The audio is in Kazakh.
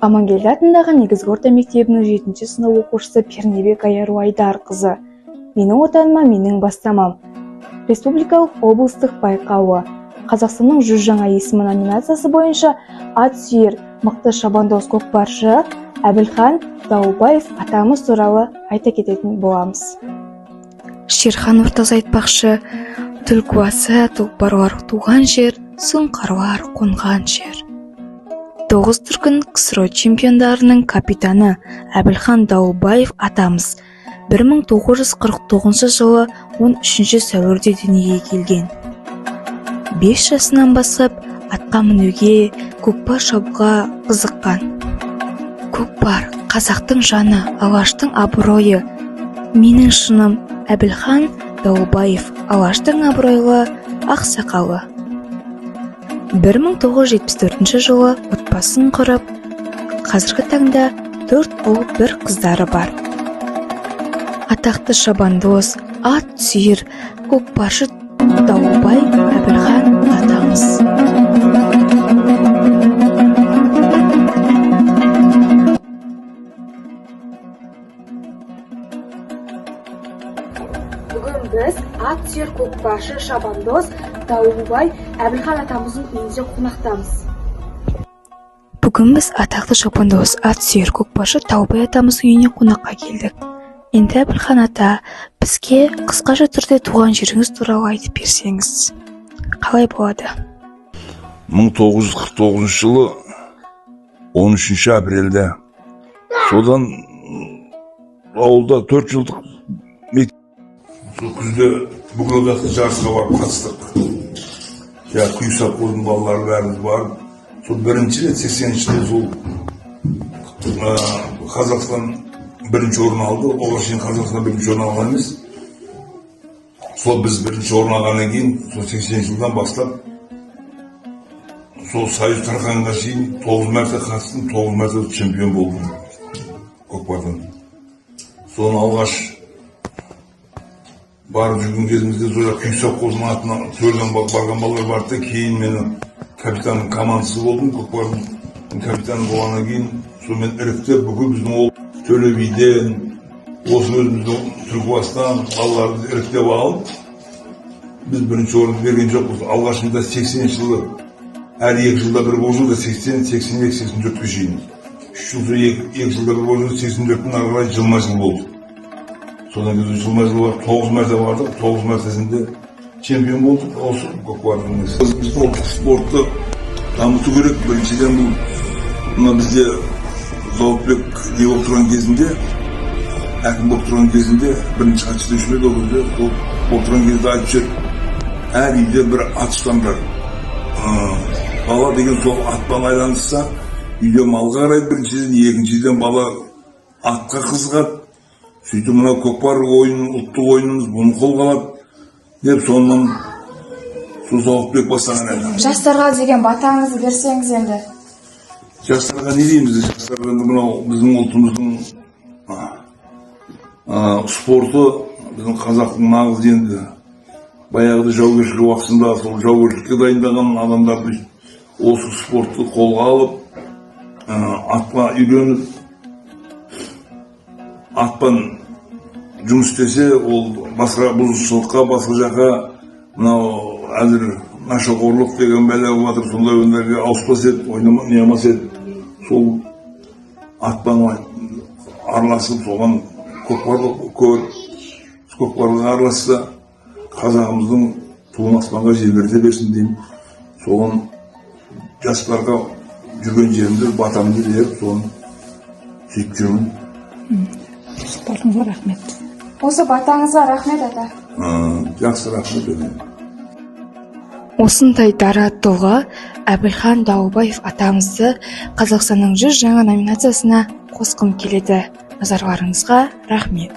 Амангелді атындағы негізгі орта мектебінің 7-ші сынып оқушысы Пернебек Айару Айдарқызы. Менің отаныма менің бастамам. Республикалық облыстық байқауы. Қазақстанның 100 жаңа есімі номинациясы бойынша ат сүйер мықты шабандоз көкпаршы Әбілхан Дауылбаев атамыз туралы айта кететін боламыз. Шерхан Ортаз айтпақшы, түлкібасы тұлпарлар туған жер, сұңқарлар қонған жер. 9 дүркін КСРО чемпиондарының капитаны Әбілхан Дауылбаев атамыз 1949 жылы 13 сәуірде дүниеге келген. 5 жасынан бастап атқа мінуге, көкпар шабуға қызыққан. Көкпар қазақтың жаны, алаштың абыройы. Менің шыным Әбілхан Дауылбаев, алаштың абыройлы ақсақалы. 1974 жылы отбасын құрып, қазіргі таңда 4 ұл 1 қыздары бар. Атақты шабандоз, ат сүйер, көкпаршы Дауылбай Әбілхан атамыз. Бүгін біз ат сүйер көкпаршы шабандоз Дауылбай Әбілхан атамыздың үйінде қонақтамыз. Бүгін біз атақты шабандоз ат сүйер көкпаршы Дауылбай атамыздың үйіне қонаққа келдік. Енді Әбілхан ата, бізге қысқаша түрде туған жеріңіз туралы айтып берсеңіз, қалай болады? 1949 жылы 13 апрельде содан ауылда 4 жылдық мектеп. Сол күзде бүкілодақтық жарысқа барып қатыстық. Құйсақ қойдың балалары бәріміз барып, сол бірінші рет 80-ші сол Қазақстан бірінші орын алды. Оған шейін Қазақстан бірінші орын алған емес. Сол біз бірінші орын алғаннан кейін, сол 80 жылдан бастап, сол Союз тарқанға шейін 9 мәрте қатыстым, 9 мәрте чемпион болдым көкпардан. Соны алғаш барып жүрген кезімізде зора Құйсақ қолдың атына төрден барған балалар барды. Кейін менің капитанның командасы болдым. Көкпардың капитаны болғаннан кейін, сонымен іріктеп бүкіл біздің ол Төле биден, осы өзіміздің Түлкібастан балаларды іріктеп алып, біз бірінші орын берген жоқпыз. Алғашында 80 жылы, әр 2 жылда бір болжу да 80, 82, 84-ке шейін. 3 жылда бір болжу 84-тің арқылай жылма-жыл болды. Содан кейін жылма-жыл бар, 9 мәрте бардық, 9 мәртесінде чемпион болдық. Осы көкпардың біз спортты дамыту керек. Біріншіден бұл бізде Зауытбек не болып тұрған кезінде, әкім болып тұрған кезінде, бірінші қатысушы еді ол кезде, болып тұрған кезде айтып жүр, әр үйде бір ат ұстаңдар. Бала деген сол атпен айланысса, үйде малға қарайды біріншіден, екіншіден бала атқа қызығады. Сөйтіп мына көкпар ойынын, ұлттық ойынымыз бұны қолға алады деп сонымен сол Зауытбек бастаған еді. Жастарға деген батаңызды берсеңіз енді. Жастарға не дейміз? Жастарға мынау біздің ұлтымыздың спорты, біздің қазақтың нағыз енді баяғыда жаугершілік уақытында сол жаугершілікке дайындаған адамдарды осы спортты қолға алып, атқа үйреніп, атпен жұмыс істесе, ол басқа бұзушылыққа, басқа жаққа мынау әзір нашақорлық деген бәле жатыр, сондай өнерге ауыспас еді, ойнамас еді. Сол атпен араласып, соған көкпарға араласса, қазағымыздың туын аспанға желбірете берсін деймін. Соған жастарға жүрген жерімді батамды беріп, соны сөйтіп жүрмін. Сұхбатыңызға рахмет. Осы батаңызға рахмет ата. Жақсы, рахмет. Осындай дара тұлға Әбілхан Дауылбаев атамызды Қазақстанның 100 жаңа номинациясына қосқым келеді. Назарларыңызға рахмет.